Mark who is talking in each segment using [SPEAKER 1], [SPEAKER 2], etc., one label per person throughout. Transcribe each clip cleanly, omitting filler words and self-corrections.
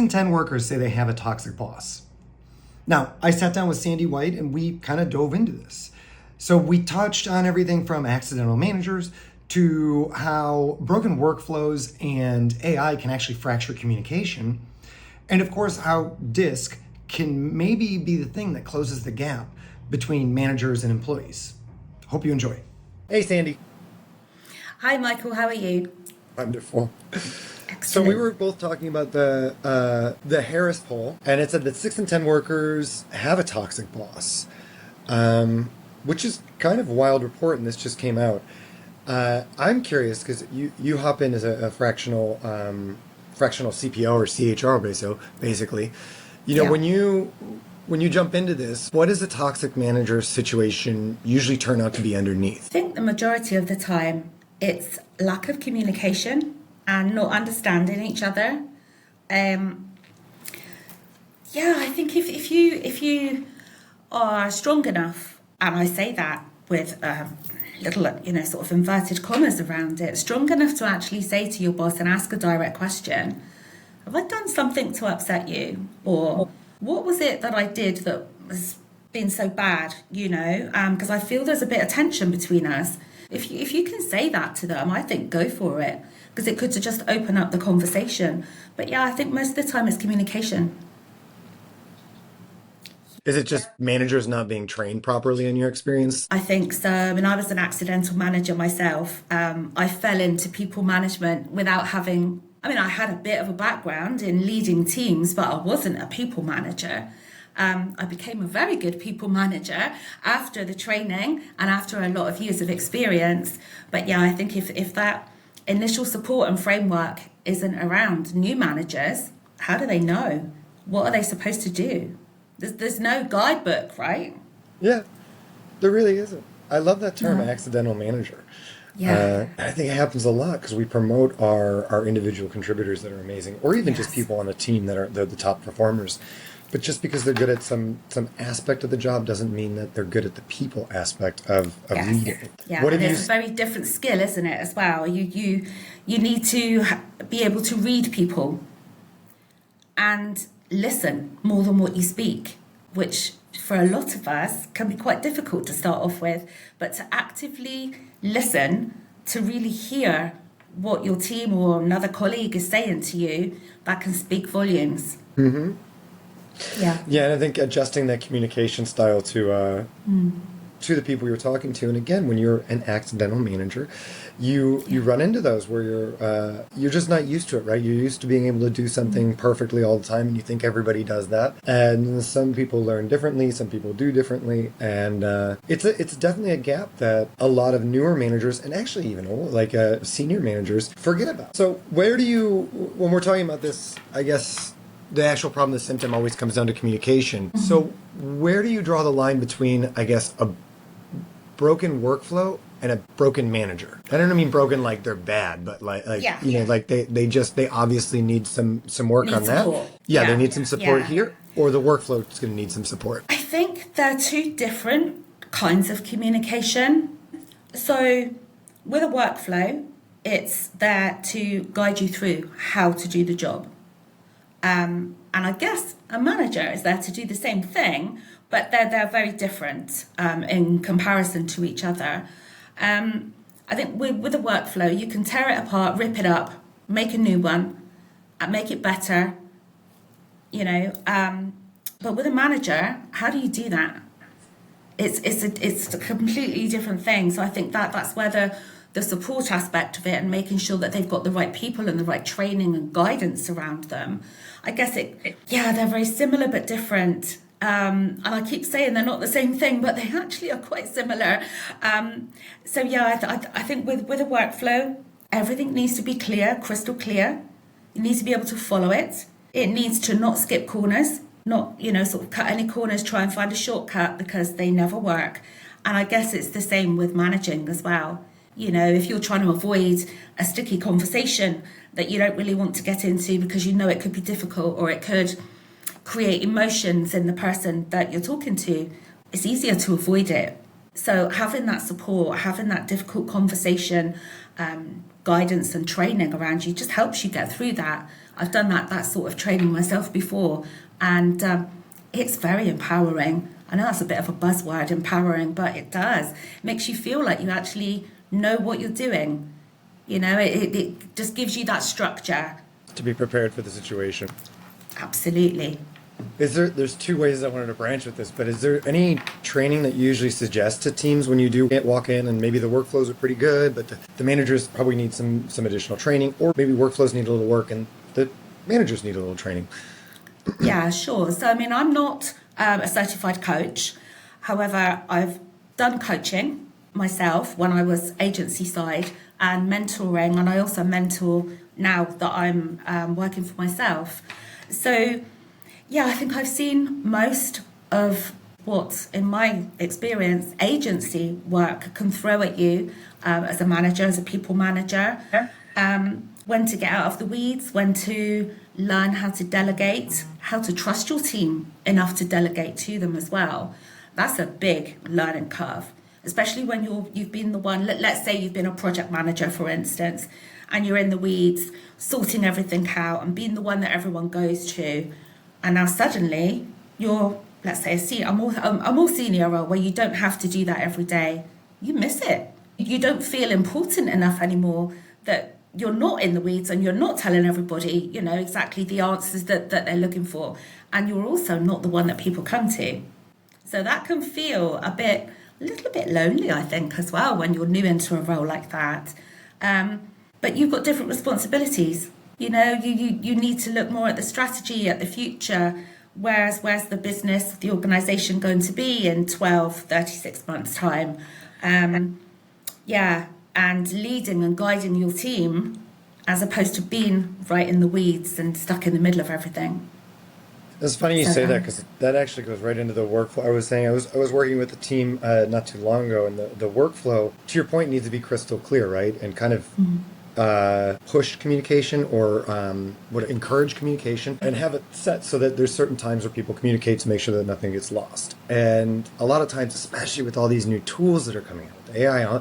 [SPEAKER 1] in 10 workers say they have a toxic boss. Now, I sat down with Sandi White and we kind of dove into this. So we touched on everything from accidental managers to how broken workflows and AI can actually fracture communication. And of course, how DISC can maybe be the thing that closes the gap between managers and employees. Hope you enjoy. Hey, Sandi.
[SPEAKER 2] Hi, Michael. How are you?
[SPEAKER 1] Wonderful.
[SPEAKER 2] Excellent.
[SPEAKER 1] So we were both talking about the Harris poll, and it said that 6 in 10 workers have a toxic boss, which is kind of a wild report, and this just came out. I'm curious because you hop in as a fractional CPO or CHRO, basically. When you jump into this, what does a toxic manager situation usually turn out to be underneath?
[SPEAKER 2] I think the majority of the time it's lack of communication and not understanding each other. I think if you are strong enough, and I say that with little, sort of inverted commas around it, strong enough to actually say to your boss and ask a direct question, have I done something to upset you? Or what was it that I did that has been so bad, because I feel there's a bit of tension between us. If you can say that to them, I think go for it, because it could just open up the conversation. But yeah, I think most of the time it's communication.
[SPEAKER 1] Is it just managers not being trained properly in your experience?
[SPEAKER 2] I think so. I mean, I was an accidental manager myself. I fell into people management without having... I had a bit of a background in leading teams, but I wasn't a people manager. I became a very good people manager after the training and after a lot of years of experience. But yeah, I think if that initial support and framework isn't around new managers, how do they know? What are they supposed to do? There's no guidebook, right?
[SPEAKER 1] Yeah, there really isn't. I love that term, accidental manager.
[SPEAKER 2] Yeah.
[SPEAKER 1] I think it happens a lot because we promote our individual contributors that are amazing, or even just people on a team they're the top performers. But just because they're good at some aspect of the job doesn't mean that they're good at the people aspect of leading.
[SPEAKER 2] Yeah, and it's a very different skill, isn't it, as well? You need to be able to read people and listen more than what you speak, which for a lot of us can be quite difficult to start off with. But to actively listen, to really hear what your team or another colleague is saying to you, that can speak volumes.
[SPEAKER 1] Mm-hmm.
[SPEAKER 2] Yeah,
[SPEAKER 1] and I think adjusting that communication style to the people you're talking to, and again, when you're an accidental manager, you run into those where you're just not used to it, right? You're used to being able to do something perfectly all the time, and you think everybody does that. And some people learn differently, some people do differently, and it's definitely a gap that a lot of newer managers, and actually even old, senior managers, forget about. So where do you, when we're talking about this, I guess the actual problem, the symptom always comes down to communication. Mm-hmm. So where do you draw the line between, I guess, a broken workflow and a broken manager? I don't mean broken like they're bad, but they obviously need some work on
[SPEAKER 2] support.
[SPEAKER 1] That. Yeah, they need some support here, or the workflow is going to need some support.
[SPEAKER 2] I think there are two different kinds of communication. So with a workflow, it's there to guide you through how to do the job. And I guess a manager is there to do the same thing, but they're very different in comparison to each other. I think with a workflow, you can tear it apart, rip it up, make a new one, and make it better, But with a manager, how do you do that? It's a completely different thing. So I think that's where the support aspect of it and making sure that they've got the right people and the right training and guidance around them. I guess they're very similar but different. And I keep saying they're not the same thing, but they actually are quite similar. I think with a workflow, everything needs to be clear, crystal clear. You need to be able to follow it. It needs to not skip corners, not, sort of cut any corners, try and find a shortcut because they never work. And I guess it's the same with managing as well. If you're trying to avoid a sticky conversation that you don't really want to get into because it could be difficult or it could create emotions in the person that you're talking to, it's easier to avoid it. So having that support, having that difficult conversation, guidance and training around you just helps you get through that. I've done that sort of training myself before, and it's very empowering. I know that's a bit of a buzzword, empowering, but it does. It makes you feel like you actually know what you're doing. You know, it just gives you that structure.
[SPEAKER 1] To be prepared for the situation.
[SPEAKER 2] Absolutely.
[SPEAKER 1] There's two ways I wanted to branch with this, but is there any training that you usually suggest to teams when you do walk in and maybe the workflows are pretty good, but the managers probably need some additional training, or maybe workflows need a little work and the managers need a little training?
[SPEAKER 2] Yeah, sure. So, I mean, I'm not a certified coach. However, I've done coaching myself when I was agency side and mentoring, and I also mentor now that I'm working for myself. So, yeah, I think I've seen most of what, in my experience, agency work can throw at you as a manager, as a people manager. When to get out of the weeds, when to learn how to delegate, how to trust your team enough to delegate to them as well. That's a big learning curve, especially when you've been the one, let's say you've been a project manager, for instance, and you're in the weeds, sorting everything out and being the one that everyone goes to. And now suddenly you're, let's say, a more senior role where you don't have to do that every day. You miss it. You don't feel important enough anymore that you're not in the weeds and you're not telling everybody, you know, exactly the answers that they're looking for. And you're also not the one that people come to. So that can feel a little bit lonely, I think, as well, when you're new into a role like that. But you've got different responsibilities. You know, you need to look more at the strategy, at the future. Where's the business, the organisation going to be in 12, 36 months' time? And leading and guiding your team as opposed to being right in the weeds and stuck in the middle of everything.
[SPEAKER 1] It's funny you say that, because that actually goes right into the workflow. I was saying I was working with a team not too long ago, and the workflow, to your point, needs to be crystal clear, right? And kind of push communication or would encourage communication and have it set so that there's certain times where people communicate to make sure that nothing gets lost. And a lot of times, especially with all these new tools that are coming out, with AI,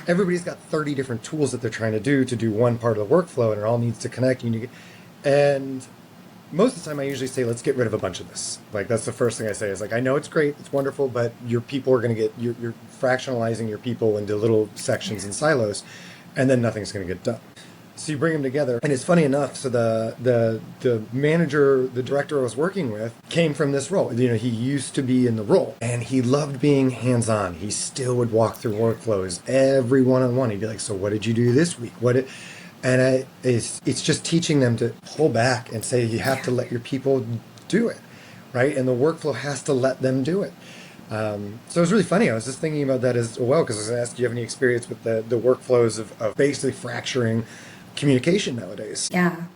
[SPEAKER 1] everybody's got 30 different tools that they're trying to do one part of the workflow, and it all needs to connect. And most of the time I usually say, let's get rid of a bunch of this. Like, that's the first thing I say is, like, I know it's great, it's wonderful, but your people are going to you're fractionalizing your people into little sections and silos, and then nothing's going to get done. So you bring them together. And it's funny enough, so the manager, the director I was working with came from this role. You know, he used to be in the role and he loved being hands-on. He still would walk through workflows every one-on-one. He'd be like, so what did you do this week? It's just teaching them to pull back and say, you have to let your people do it, right? And the workflow has to let them do it. So it was really funny. I was just thinking about that as well, because I was going to ask, do you have any experience with the workflows of basically fracturing communication nowadays?
[SPEAKER 2] Definitely.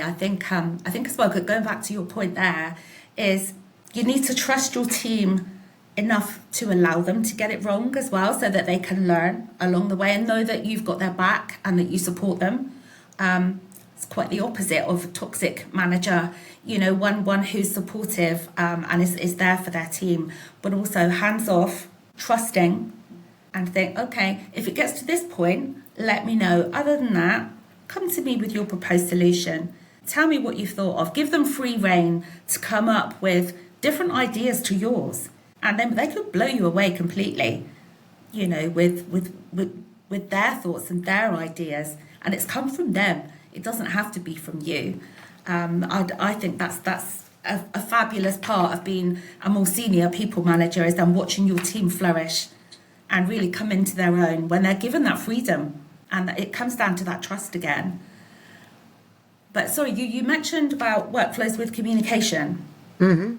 [SPEAKER 2] I think as well, going back to your point there, is you need to trust your team enough to allow them to get it wrong as well, so that they can learn along the way and know that you've got their back and that you support them. It's quite the opposite of a toxic manager, you know, one who's supportive and is there for their team, but also hands off, trusting, and think, okay, if it gets to this point, let me know. Other than that, come to me with your proposed solution. Tell me what you thought of. Give them free rein to come up with different ideas to yours. And then they could blow you away completely, you know, with their thoughts and their ideas. And it's come from them. It doesn't have to be from you. I think that's a fabulous part of being a more senior people manager, is then watching your team flourish and really come into their own when they're given that freedom. And it comes down to that trust again. But sorry, you mentioned about workflows with communication.
[SPEAKER 1] Mm-hmm.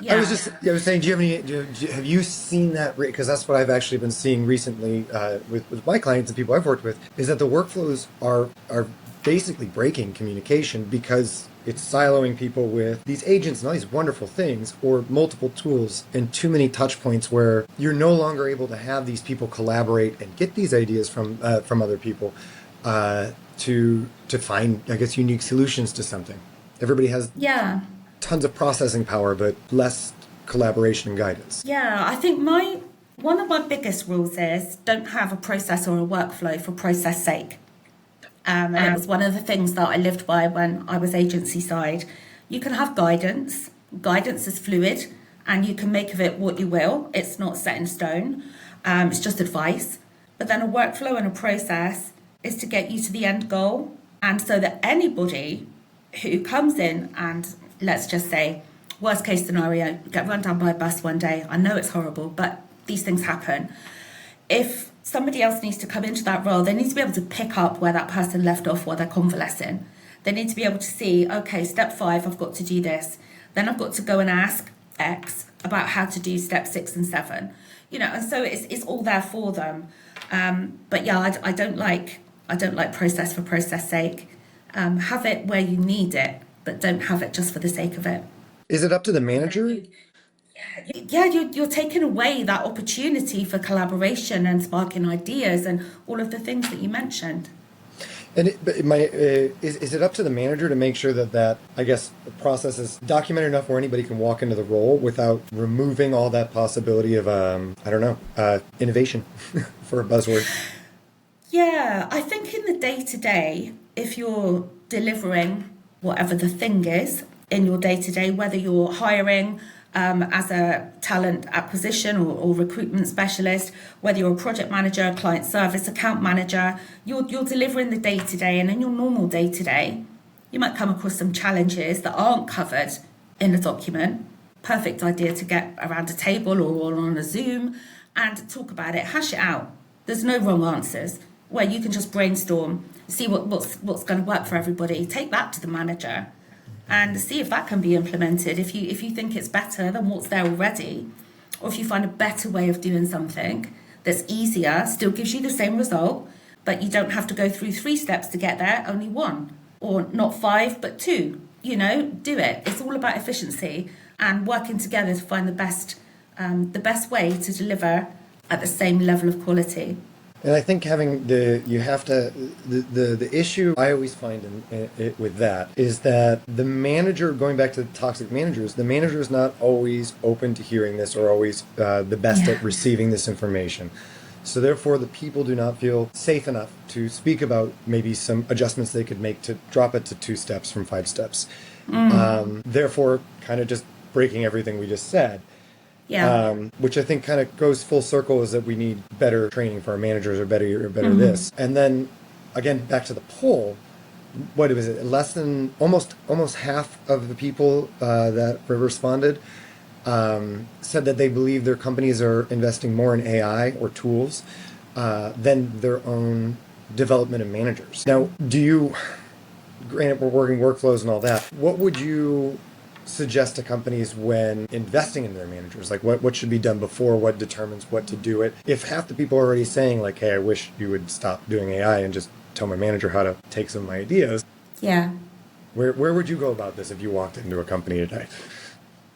[SPEAKER 2] Yeah.
[SPEAKER 1] I was saying, have you seen that? Because that's what I've actually been seeing recently with my clients and people I've worked with, is that the workflows are basically breaking communication, because it's siloing people with these agents and all these wonderful things, or multiple tools and too many touch points where you're no longer able to have these people collaborate and get these ideas from other people to find, I guess, unique solutions to something. Everybody has tons of processing power, but less collaboration and guidance.
[SPEAKER 2] Yeah, I think one of my biggest rules is don't have a process or a workflow for process sake. And it was one of the things that I lived by when I was agency side. You can have guidance. Guidance is fluid, and you can make of it what you will. It's not set in stone. It's just advice. But then a workflow and a process is to get you to the end goal. And so that anybody who comes in and, let's just say, worst case scenario, get run down by a bus one day. I know it's horrible, but these things happen. If somebody else needs to come into that role, they need to be able to pick up where that person left off while they're convalescing. They need to be able to see, okay, step 5, I've got to do this. Then I've got to go and ask X about how to do step 6 and 7. And so it's all there for them. But yeah, I don't like process for process sake. Have it where you need it, but don't have it just for the sake of it.
[SPEAKER 1] Is it up to the manager?
[SPEAKER 2] Yeah, you're taking away that opportunity for collaboration and sparking ideas and all of the things that you mentioned.
[SPEAKER 1] And is it up to the manager to make sure that I guess the process is documented enough where anybody can walk into the role without removing all that possibility of innovation for a buzzword?
[SPEAKER 2] Yeah, I think in the day-to-day, if you're delivering whatever the thing is in your day-to-day, whether you're hiring as a talent acquisition or recruitment specialist, whether you're a project manager, client service, account manager, you're delivering the day-to-day, and in your normal day-to-day, you might come across some challenges that aren't covered in a document. Perfect idea to get around a table or on a Zoom and talk about it, hash it out. There's no wrong answers, where you can just brainstorm, see what's going to work for everybody, take that to the manager and see if that can be implemented. If you think it's better than what's there already, or if you find a better way of doing something that's easier, still gives you the same result, but you don't have to go through 3 steps to get there, only 1, or not 5, but 2, do it. It's all about efficiency and working together to find the best way to deliver at the same level of quality.
[SPEAKER 1] And I think having the issue I always find with that is that the manager, going back to the toxic managers, the manager is not always open to hearing this or always the best at receiving this information. So therefore, the people do not feel safe enough to speak about maybe some adjustments they could make to drop it to 2 steps from 5 steps. Therefore, kind of just breaking everything we just said.
[SPEAKER 2] Yeah.
[SPEAKER 1] Which I think kind of goes full circle, is that we need better training for our managers, or better this. And then again, back to the poll, what was it? Less than almost half of the people that responded said that they believe their companies are investing more in AI or tools than their own development of managers. Now, granted, we're working workflows and all that, what would you suggest to companies when investing in their managers? Like what should be done before, what determines what to do it? If half the people are already saying like, hey, I wish you would stop doing AI and just tell my manager how to take some of my ideas.
[SPEAKER 2] Yeah.
[SPEAKER 1] Where would you go about this if you walked into a company today?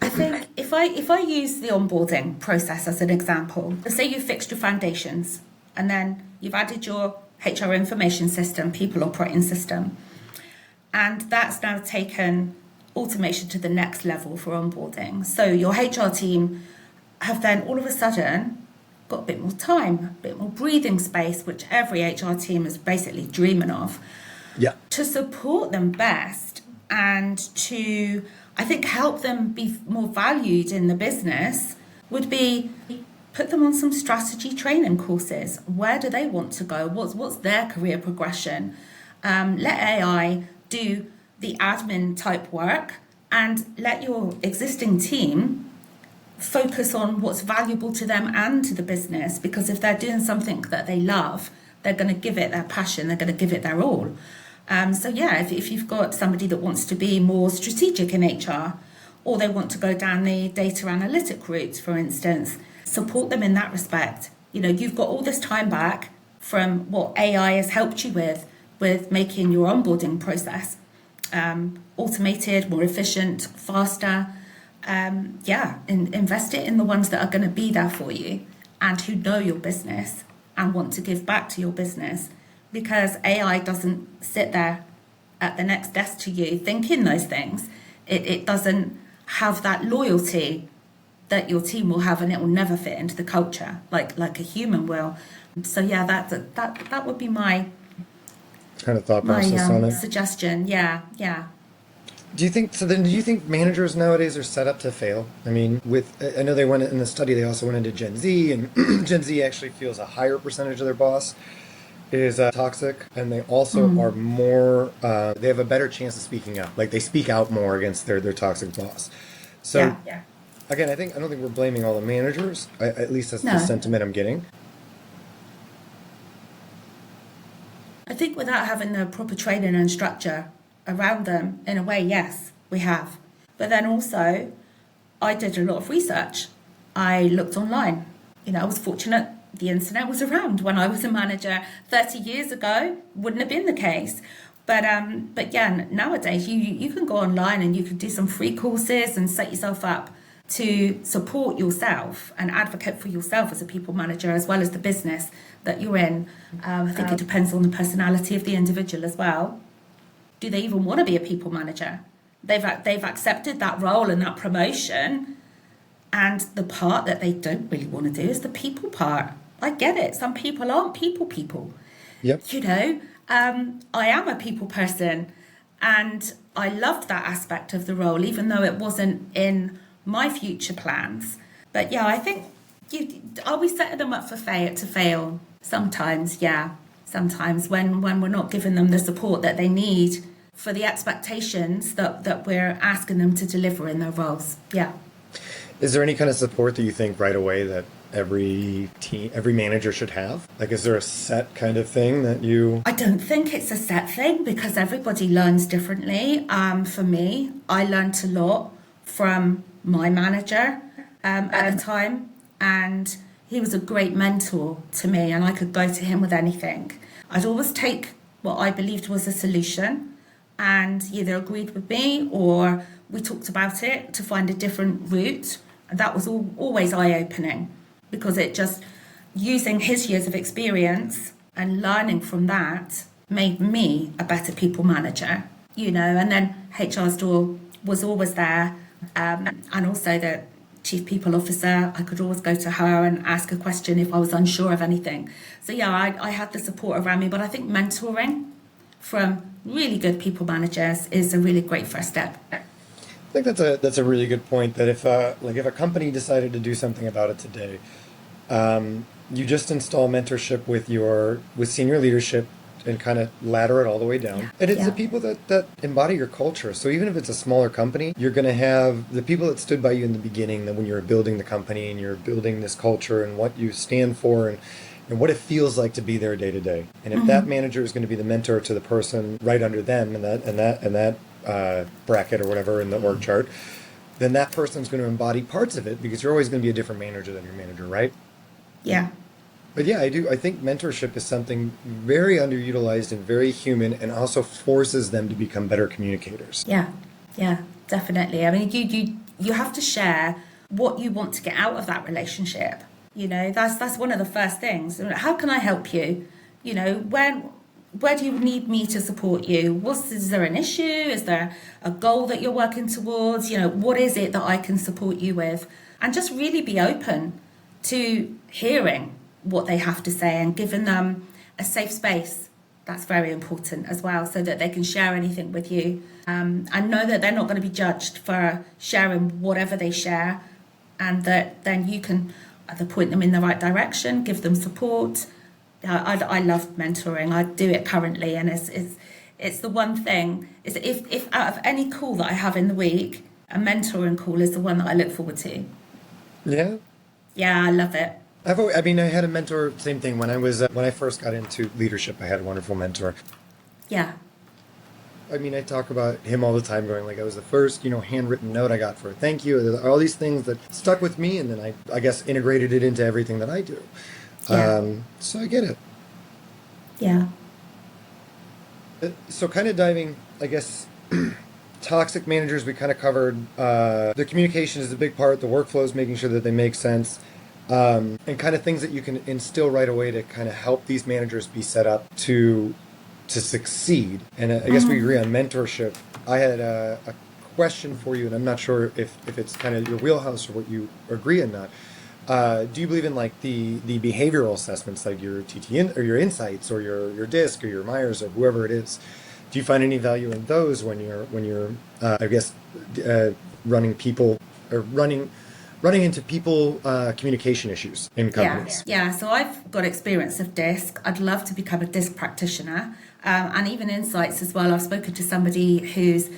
[SPEAKER 2] I think if I use the onboarding process as an example, let's say you've fixed your foundations and then you've added your HR information system, people operating system, and that's now taken automation to the next level for onboarding. So your HR team have then all of a sudden got a bit more time, a bit more breathing space, which every HR team is basically dreaming of.
[SPEAKER 1] Yeah.
[SPEAKER 2] To support them best and to, I think, help them be more valued in the business would be put them on some strategy training courses. Where do they want to go? What's their career progression? Let AI do the admin type work and let your existing team focus on what's valuable to them and to the business, because if they're doing something that they love, they're going to give it their passion, they're going to give it their all. So yeah, if you've got somebody that wants to be more strategic in HR, or they want to go down the data analytic route, for instance, support them in that respect. You've got all this time back from what AI has helped you with making your onboarding process automated, more efficient, faster. Invest it in the ones that are going to be there for you and who know your business and want to give back to your business, because AI doesn't sit there at the next desk to you thinking those things. It doesn't have that loyalty that your team will have, and it will never fit into the culture like a human will. So yeah, that would be my
[SPEAKER 1] kind of thought process on it.
[SPEAKER 2] suggestion. Yeah.
[SPEAKER 1] Do you think managers nowadays are set up to fail? I mean, I know they went in the study, they also went into Gen Z, and Gen Z actually feels a higher percentage of their boss is toxic, and they also are more, they have a better chance of speaking up. Like, they speak out more against their toxic boss. So, again, I don't think we're blaming all the managers. At least that's the sentiment I'm getting.
[SPEAKER 2] I think without having the proper training and structure around them, in a way, yes, we have. But then also, I did a lot of research. I looked online. I was fortunate the internet was around when I was a manager 30 years ago. Wouldn't have been the case. But yeah, nowadays you can go online and you can do some free courses and set yourself up to support yourself and advocate for yourself as a people manager, as well as the business that you're in. I think it depends on the personality of the individual as well. Do they even want to be a people manager? They've accepted that role and that promotion, and the part that they don't really want to do is the people part. I get it. Some people aren't people.
[SPEAKER 1] Yep.
[SPEAKER 2] I am a people person, and I loved that aspect of the role, even though it wasn't in my future plans. But yeah, I think are we setting them up to fail? Sometimes, yeah. Sometimes when we're not giving them the support that they need for the expectations that we're asking them to deliver in their roles. Yeah.
[SPEAKER 1] Is there any kind of support that you think right away that every manager should have? Like, is there a set kind of thing that you...
[SPEAKER 2] I don't think it's a set thing, because everybody learns differently. For me, I learned a lot from my manager at the time, and he was a great mentor to me, and I could go to him with anything. I'd always take what I believed was a solution, and he either agreed with me or we talked about it to find a different route. And that was always eye-opening, because it just, using his years of experience and learning from that made me a better people manager, and then HR's door was always there. And also the chief people officer, I could always go to her and ask a question if I was unsure of anything. So yeah, I had the support around me, but I think mentoring from really good people managers is a really great first step.
[SPEAKER 1] I think that's a really good point, that if a company decided to do something about it today, you just install mentorship with senior leadership and kind of ladder it all the way down. And it's the people that embody your culture. So even if it's a smaller company, you're going to have the people that stood by you in the beginning, that when you were building the company and you're building this culture and what you stand for and what it feels like to be there day to day. And if that manager is going to be the mentor to the person right under them in that bracket or whatever in the org chart, then that person's going to embody parts of it, because you're always going to be a different manager than your manager, right?
[SPEAKER 2] Yeah.
[SPEAKER 1] But yeah, I think mentorship is something very underutilized and very human, and also forces them to become better communicators.
[SPEAKER 2] Yeah, definitely. I mean, you have to share what you want to get out of that relationship. That's one of the first things. How can I help you? Where do you need me to support you? Is there an issue? Is there a goal that you're working towards? What is it that I can support you with? And just really be open to hearing what they have to say and giving them a safe space. That's very important as well, so that they can share anything with you, and know that they're not going to be judged for sharing whatever they share, and that then you can either point them in the right direction, give them support. I love mentoring. I do it currently, and it's the one thing. Is if out of any call that I have in the week, a mentoring call is the one that I look forward to.
[SPEAKER 1] Yeah.
[SPEAKER 2] Yeah, I love it.
[SPEAKER 1] I had a mentor. Same thing when I first got into leadership. I had a wonderful mentor.
[SPEAKER 2] Yeah.
[SPEAKER 1] I talk about him all the time, going like, I was the first, handwritten note I got for a thank you. All these things that stuck with me, and then I guess integrated it into everything that I do.
[SPEAKER 2] Yeah.
[SPEAKER 1] So I get it.
[SPEAKER 2] Yeah.
[SPEAKER 1] So kind of diving, I guess, toxic managers, we kind of covered. The communication is a big part. The workflows, making sure that they make sense. And kind of things that you can instill right away to kind of help these managers be set up to succeed. And I guess we agree on mentorship. I had a question for you, and I'm not sure if it's kind of your wheelhouse or what you agree or not. Do you believe in like the behavioral assessments, like your or your insights or your DISC or your Myers or whoever it is? Do you find any value in those when you're I guess running people or running into people communication issues in companies?
[SPEAKER 2] Yeah. So I've got experience of DISC. I'd love to become a DISC practitioner, and even insights as well. I've spoken to somebody who's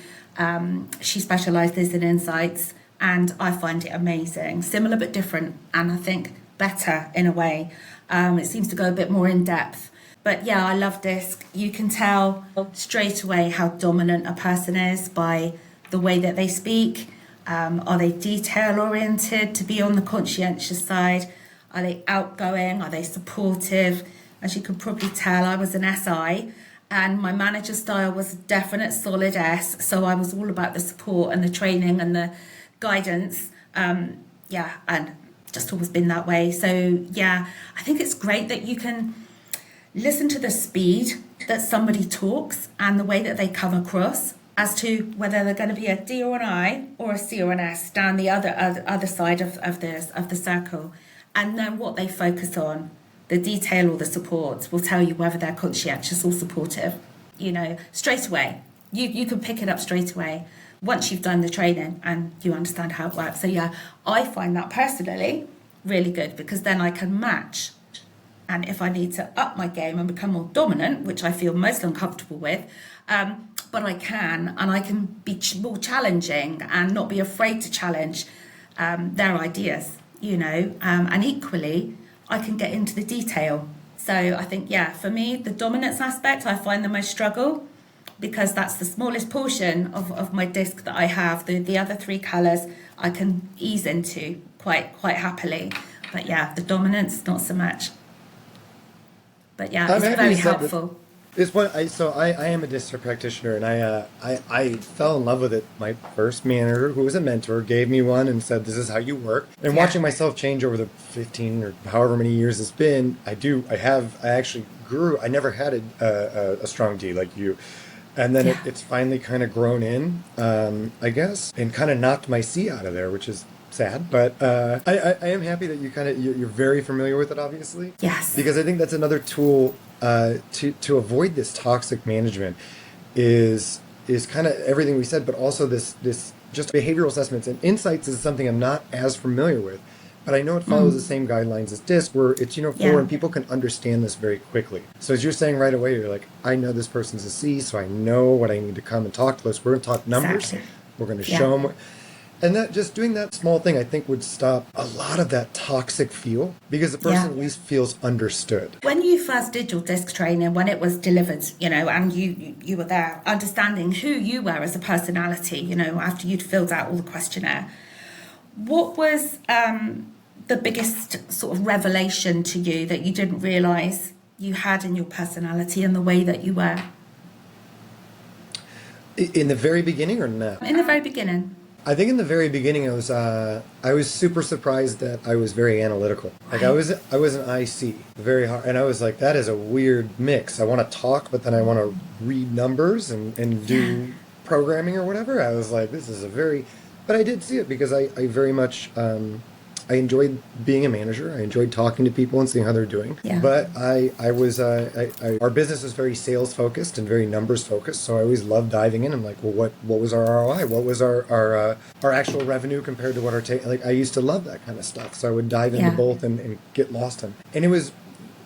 [SPEAKER 2] she specialises in insights, and I find it amazing, similar but different, and I think better in a way. It seems to go a bit more in depth. But yeah, I love DISC. You can tell straight away how dominant a person is by the way that they speak. Are they detail oriented to be on the conscientious side? Are they outgoing? Are they supportive? As you can probably tell, I was an SI and my manager style was a definite solid S. So I was all about the support and the training and the guidance. And just always been that way. So yeah, I think it's great that you can listen to the speed that somebody talks and the way that they come across as to whether they're going to be a D or an I or a C or an S down the other side of the circle. And then what they focus on, the detail or the support, will tell you whether they're conscientious or supportive. You know, straight away. You can pick it up straight away once you've done the training and you understand how it works. So yeah, I find that personally really good because then I can match. And if I need to up my game and become more dominant, which I feel most uncomfortable with, but I can, and I can be more challenging and not be afraid to challenge their ideas, you know, and equally, I can get into the detail. So I think, yeah, for me, the dominance aspect, I find the most struggle because that's the smallest portion of my disc that I have. The other three colours I can ease into quite happily. But yeah, the dominance, not so much. But yeah, it's very helpful.
[SPEAKER 1] It's one. I am a DISC practitioner, and I fell in love with it. My first manager, who was a mentor, gave me one and said, "This is how you work." And watching myself change over the 15 or however many years it's been, I actually grew. I never had a strong D like you, and then it's finally kind of grown in, I guess, and kind of knocked my C out of there, which is sad, but I am happy that you're very familiar with it, obviously.
[SPEAKER 2] Yes.
[SPEAKER 1] Because I think that's another tool to avoid this toxic management is kind of everything we said, but also this just behavioral assessments and insights is something I'm not as familiar with, but I know it follows the same guidelines as DISC, where it's and people can understand this very quickly. So as you're saying right away, you're like, I know this person's a C, so I know what I need to come and talk to us. We're going to talk numbers.
[SPEAKER 2] Exactly.
[SPEAKER 1] We're going to show them. And that just doing that small thing, I think, would stop a lot of that toxic feel because the person at least feels understood.
[SPEAKER 2] When you first did your DISC training, when it was delivered, and you were there, understanding who you were as a personality, after you'd filled out all the questionnaire, what was the biggest sort of revelation to you that you didn't realise you had in your personality and the way that you were?
[SPEAKER 1] In the very beginning or not?
[SPEAKER 2] In the very beginning.
[SPEAKER 1] I think in the very beginning, I was super surprised that I was very analytical. Like I was an IC, very hard, and I was like, that is a weird mix. I want to talk, but then I want to read numbers and do programming or whatever. I was like, this is but I did see it because I very much I enjoyed being a manager. I enjoyed talking to people and seeing how they're doing. Yeah. But our business was very sales focused and very numbers focused. So I always loved diving in. I'm like, well, what was our ROI? What was our actual revenue compared to what I used to love that kind of stuff. So I would dive into both and get lost in. And it was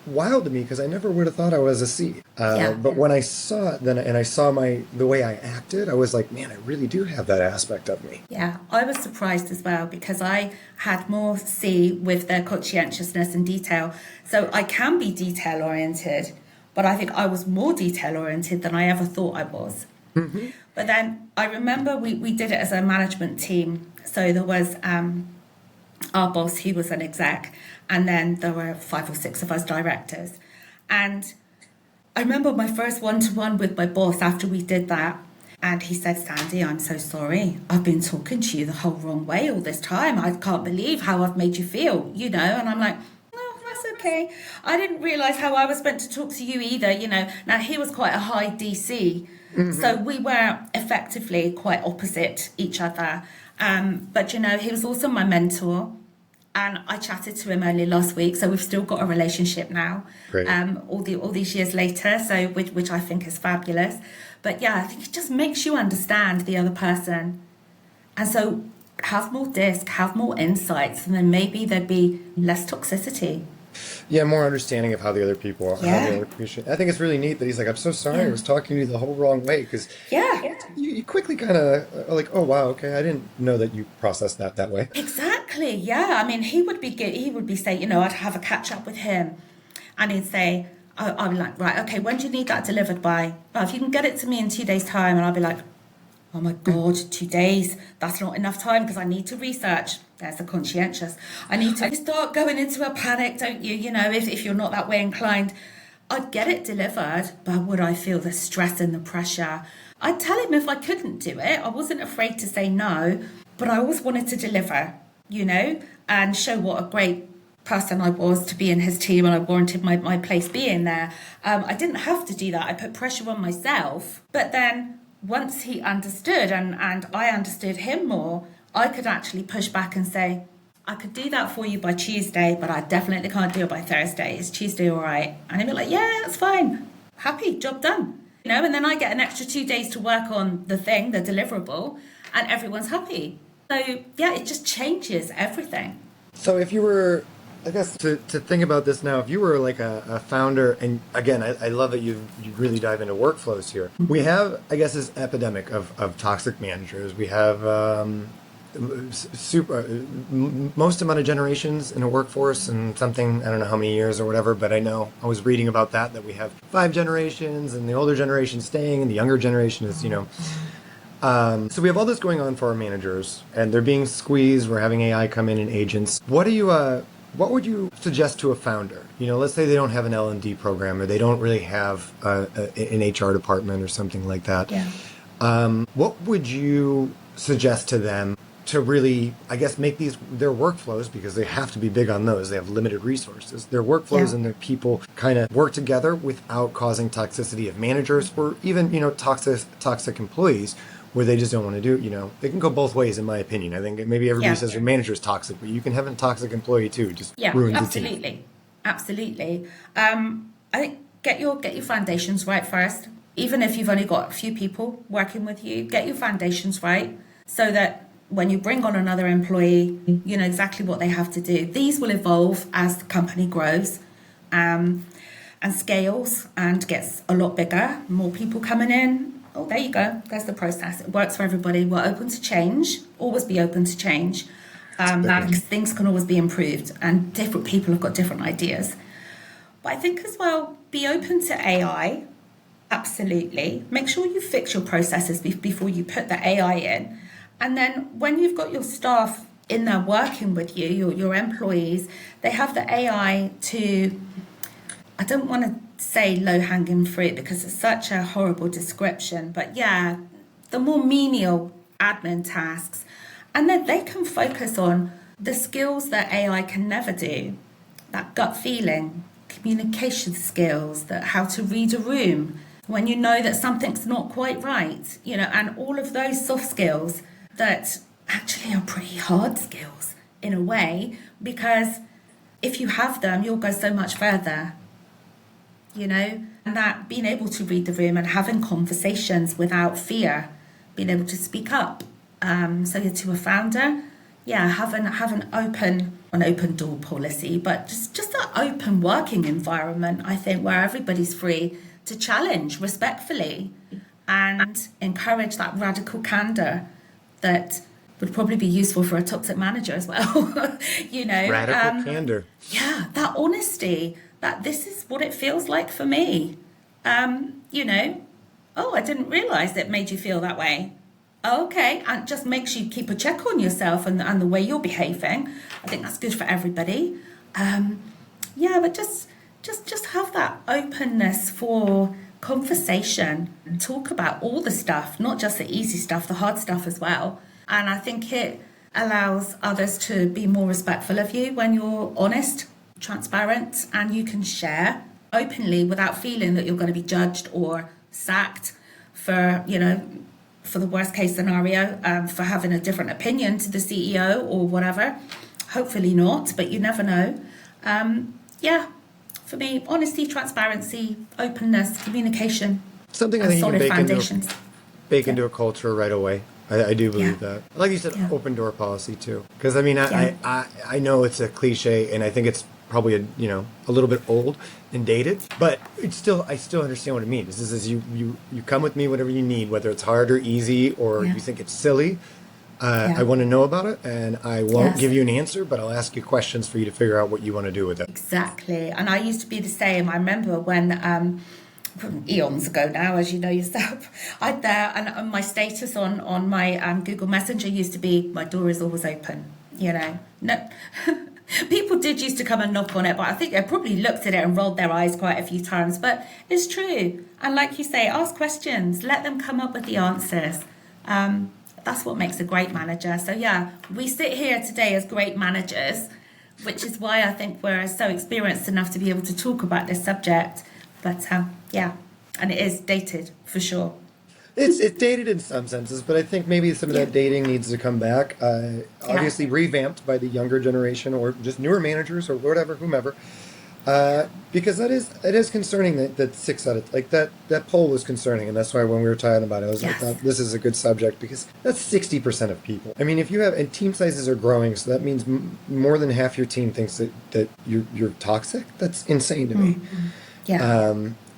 [SPEAKER 1] wild to me because I never would have thought I was a C. But when I saw it and I saw the way I acted, I was like, man, I really do have that aspect of me.
[SPEAKER 2] Yeah, I was surprised as well because I had more C with their conscientiousness and detail. So I can be detail oriented, but I think I was more detail oriented than I ever thought I was. Mm-hmm. But then I remember we did it as a management team. So there was our boss, he was an exec, and then there were 5 or 6 of us directors. And I remember my first one-to-one with my boss after we did that, and he said, Sandy, I'm so sorry. I've been talking to you the whole wrong way all this time. I can't believe how I've made you feel, And I'm like, oh, that's okay. I didn't realise how I was meant to talk to you either, you know. Now, he was quite a high DC, so we were effectively quite opposite each other. But, you know, he was also my mentor. And I chatted to him only last week, so we've still got a relationship now.
[SPEAKER 1] Great.
[SPEAKER 2] All these years later, so which I think is fabulous. But yeah, I think it just makes you understand the other person, and so have more disc, have more insights, and then maybe there'd be less toxicity.
[SPEAKER 1] Yeah, more understanding of how the other people are. How
[SPEAKER 2] Yeah.
[SPEAKER 1] the other patient. I think it's really neat that he's like, I'm so sorry, I was talking to you the whole wrong way, because
[SPEAKER 2] Yeah.
[SPEAKER 1] you quickly kind of are like, oh wow, okay, I didn't know that you processed that way.
[SPEAKER 2] Exactly. Yeah. I mean, he would be saying, you know, I'd have a catch up with him, and he'd say, I'd be like, right, okay, when do you need that delivered by? Well, if you can get it to me in 2 days' time, and I'll be like, oh my God, 2 days. That's not enough time because I need to research. There's the conscientious. I need to start going into a panic, don't you? You know, if you're not that way inclined. I'd get it delivered, but would I feel the stress and the pressure? I'd tell him if I couldn't do it. I wasn't afraid to say no, but I always wanted to deliver, you know, and show what a great person I was to be in his team, and I warranted my place being there. I didn't have to do that. I put pressure on myself, but then once he understood and I understood him more, I could actually push back and say, I could do that for you by Tuesday, but I definitely can't do it by Thursday. Is Tuesday all right? And he'd be like, yeah, that's fine. Happy, job done. You know, and then I get an extra 2 days to work on the thing, the deliverable, and everyone's happy. So yeah, it just changes everything.
[SPEAKER 1] So if you were, I guess, to think about this now, if you were like a founder, and again, I love that you really dive into workflows here. We have, I guess, this epidemic of toxic managers. We have most amount of generations in a workforce, and something, I don't know how many years or whatever, but I know I was reading about that we have 5 generations, and the older generation staying, and the younger generation is, you know. So we have all this going on for our managers, and they're being squeezed. We're having AI come in and agents. What would you suggest to a founder? You know, let's say they don't have an L&D program, or they don't really have an HR department or something like that.
[SPEAKER 2] Yeah.
[SPEAKER 1] What would you suggest to them to really, I guess, make their workflows, because they have to be big on those. They have limited resources. Their workflows and their people kind of work together without causing toxicity of managers, or even, you know, toxic employees, where they just don't want to do it. You know, it can go both ways, in my opinion. I think maybe everybody says your manager is toxic, but you can have a toxic employee too. Just ruins the team.
[SPEAKER 2] Absolutely. I think get your foundations right first. Even if you've only got a few people working with you, get your foundations right, so that when you bring on another employee, you know exactly what they have to do. These will evolve as the company grows and scales and gets a lot bigger, more people coming in. Oh, there you go. There's the process. It works for everybody. We're open to change. Always be open to change. Because things can always be improved, and different people have got different ideas. But I think as well, be open to AI. Absolutely. Make sure you fix your processes before you put the AI in. And then when you've got your staff in there working with you, your employees, they have the AI to, I don't want to say low-hanging fruit because it's such a horrible description, but yeah, the more menial admin tasks, and then they can focus on the skills that AI can never do, that gut feeling, communication skills, that how to read a room when you know that something's not quite right, you know, and all of those soft skills that actually are pretty hard skills in a way, because if you have them, you'll go so much further. You know, and that being able to read the room and having conversations without fear, being able to speak up. So to a founder, have an open door policy, but just an open working environment, I think, where everybody's free to challenge respectfully and encourage that radical candor that would probably be useful for a toxic manager as well. You know,
[SPEAKER 1] radical candor.
[SPEAKER 2] Yeah, that honesty. That this is what it feels like for me. You know, oh, I didn't realise it made you feel that way. Okay, and just makes you keep a check on yourself and the way you're behaving. I think that's good for everybody. But just have that openness for conversation and talk about all the stuff, not just the easy stuff, the hard stuff as well. And I think it allows others to be more respectful of you when you're honest. transparent and you can share openly without feeling that you're going to be judged or sacked for, for the worst case scenario, for having a different opinion to the CEO or whatever. Hopefully not, but you never know. For me, honesty, transparency, openness, communication,
[SPEAKER 1] Something I
[SPEAKER 2] and
[SPEAKER 1] think you
[SPEAKER 2] solid
[SPEAKER 1] can
[SPEAKER 2] foundations.
[SPEAKER 1] bake into a culture right away. I do believe that. Like you said, open door policy too. Because I mean, I know it's a cliche, and I think it's probably a little bit old and dated, but I still understand what it means. This is you come with me whatever you need, whether it's hard or easy or you think it's silly. I want to know about it, and I won't give you an answer, but I'll ask you questions for you to figure out what you want to do with it.
[SPEAKER 2] Exactly. And I used to be the same. I remember when, eons ago now, as you know yourself, and my status on my Google Messenger used to be, my door is always open, No, people did used to come and knock on it, but I think they probably looked at it and rolled their eyes quite a few times, but it's true. And like you say, ask questions, let them come up with the answers. That's what makes a great manager. So we sit here today as great managers, which is why I think we're so experienced enough to be able to talk about this subject. But and it is dated for sure.
[SPEAKER 1] It's dated in some senses, but I think maybe some of that dating needs to come back. Obviously revamped by the younger generation or just newer managers or whatever, whomever. Because it is concerning that 6 out of that poll was concerning, and that's why when we were talking about it, I thought this is a good subject because that's 60% of people. I mean, if you have and team sizes are growing, so that means more than half your team thinks that you're toxic. That's insane to me.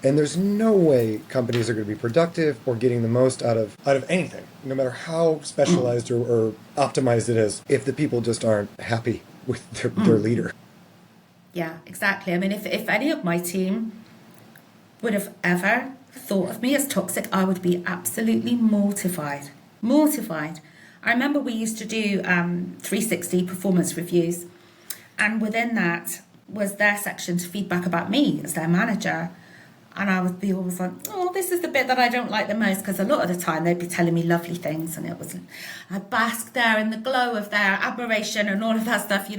[SPEAKER 1] And there's no way companies are going to be productive or getting the most out of anything, no matter how specialized or optimized it is, if the people just aren't happy with their leader.
[SPEAKER 2] Yeah, exactly. I mean, if any of my team would have ever thought of me as toxic, I would be absolutely mortified. Mortified. I remember we used to do 360 performance reviews, and within that was their section to feedback about me as their manager. And I would be always like, oh, this is the bit that I don't like the most, because a lot of the time they'd be telling me lovely things, and I'd bask there in the glow of their admiration and all of that stuff,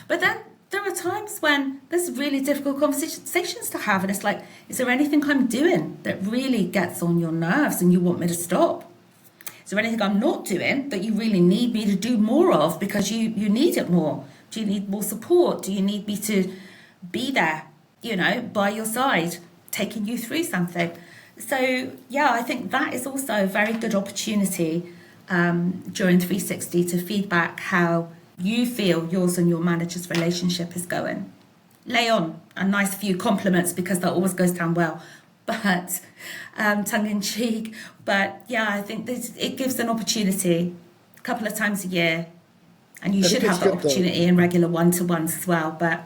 [SPEAKER 2] But then there are times when there's really difficult conversations to have, and it's like, is there anything I'm doing that really gets on your nerves and you want me to stop? Is there anything I'm not doing that you really need me to do more of because you need it more? Do you need more support? Do you need me to be there, by your side, taking you through something? So, I think that is also a very good opportunity during 360 to feedback how you feel yours and your manager's relationship is going. Lay on a nice few compliments, because that always goes down well, but tongue in cheek. But I think it gives an opportunity a couple of times a year, and you should have that opportunity in regular one-to-ones as well, but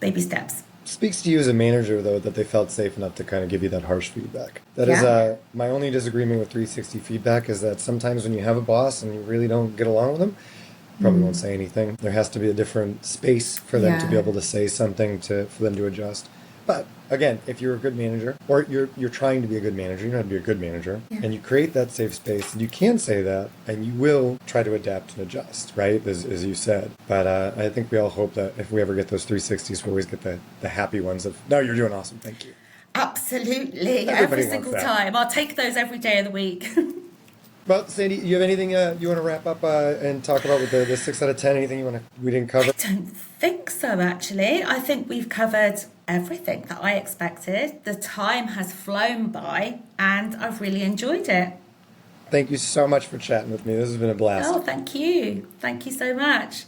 [SPEAKER 2] baby steps.
[SPEAKER 1] Speaks to you as a manager, though, that they felt safe enough to kind of give you that harsh feedback. That is my only disagreement with 360 feedback, is that sometimes when you have a boss and you really don't get along with them, probably won't say anything. There has to be a different space for them to be able to say something for them to adjust. But again, if you're a good manager, or you're trying to be a good manager, you know how to be a good manager, and you create that safe space, and you can say that, and you will try to adapt and adjust, right? As you said. But I think we all hope that if we ever get those 360s, we always get the happy ones of, no, you're doing awesome, thank you.
[SPEAKER 2] Absolutely. Every single time. I'll take those every day of the week.
[SPEAKER 1] Well, Sandi, you have anything you want to wrap up and talk about with the 6 out of 10? Anything we didn't cover?
[SPEAKER 2] I don't think so, actually. I think we've covered everything that I expected. The time has flown by, and I've really enjoyed it.
[SPEAKER 1] Thank you so much for chatting with me. This has been a blast.
[SPEAKER 2] Oh, thank you. Thank you so much.